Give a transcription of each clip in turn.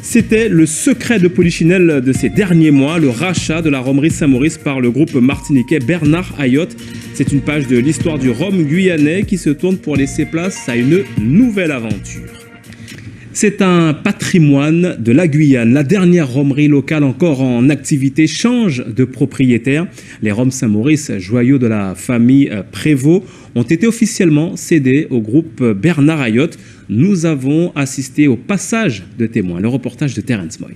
C'était le secret de Polichinelle de ces derniers mois, le rachat de la rhomerie Saint-Maurice par le groupe martiniquais Bernard Ayotte. C'est une page de l'histoire du rhum guyanais qui se tourne pour laisser place à une nouvelle aventure. C'est un patrimoine de la Guyane. La dernière rhomerie locale encore en activité change de propriétaire. Les rhums Saint-Maurice, joyaux de la famille Prévost, ont été officiellement cédés au groupe Bernard Ayotte. Nous avons assisté au passage de témoins. Le reportage de Terence Moy.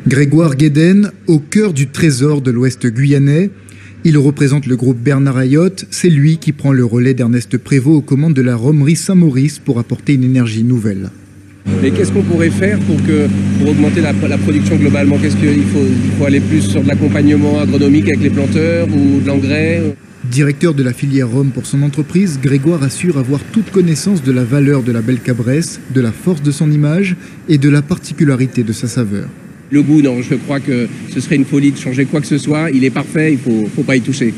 Grégoire Guéden, au cœur du trésor de l'Ouest guyanais. Il représente le groupe Bernard Ayotte. C'est lui qui prend le relais d'Ernest Prévost aux commandes de la rhomerie Saint-Maurice pour apporter une énergie nouvelle. Mais qu'est-ce qu'on pourrait faire pour augmenter la production globalement? Qu'est-ce qu'il faut aller plus sur de l'accompagnement agronomique avec les planteurs ou de l'engrais? Directeur de la filière rhum pour son entreprise, Grégoire assure avoir toute connaissance de la valeur de la belle cabresse, de la force de son image et de la particularité de sa saveur. Le goût, non, je crois que ce serait une folie de changer quoi que ce soit. Il est parfait, il faut pas y toucher.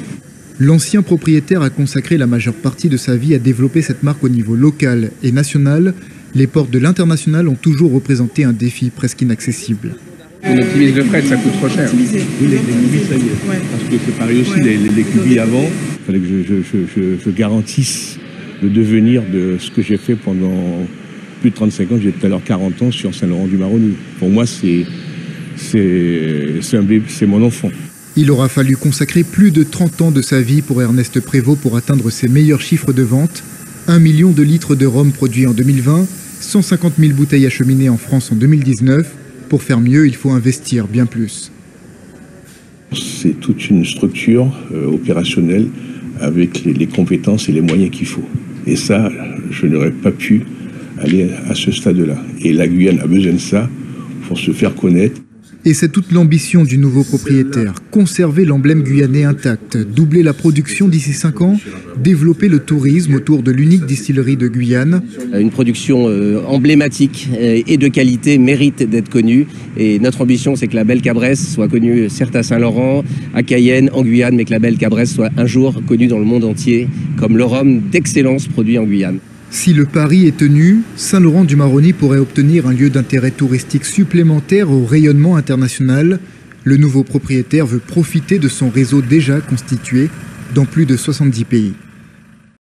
L'ancien propriétaire a consacré la majeure partie de sa vie à développer cette marque au niveau local et national. Les portes de l'international ont toujours représenté un défi presque inaccessible. On optimise le fret, ça coûte trop cher. Oui, les cubis, ça y est. Ouais. Parce que c'est pareil aussi, les cubis avant, il fallait que je garantisse le devenir de ce que j'ai fait pendant plus de 35 ans. J'ai tout à l'heure 40 ans sur Saint-Laurent-du-Maroni. Pour moi, c'est mon enfant. Il aura fallu consacrer plus de 30 ans de sa vie pour Ernest Prévost pour atteindre ses meilleurs chiffres de vente. 1 million de litres de rhum produits en 2020, 150 000 bouteilles acheminées en France en 2019. Pour faire mieux, il faut investir bien plus. C'est toute une structure opérationnelle avec les compétences et les moyens qu'il faut. Et ça, je n'aurais pas pu aller à ce stade-là. Et la Guyane a besoin de ça pour se faire connaître. Et c'est toute l'ambition du nouveau propriétaire. Conserver l'emblème guyanais intact, doubler la production d'ici 5 ans, développer le tourisme autour de l'unique distillerie de Guyane. Une production emblématique et de qualité mérite d'être connue. Et notre ambition, c'est que la belle cabresse soit connue certes à Saint-Laurent, à Cayenne, en Guyane, mais que la belle cabresse soit un jour connue dans le monde entier comme le rhum d'excellence produit en Guyane. Si le pari est tenu, Saint-Laurent-du-Maroni pourrait obtenir un lieu d'intérêt touristique supplémentaire au rayonnement international. Le nouveau propriétaire veut profiter de son réseau déjà constitué dans plus de 70 pays.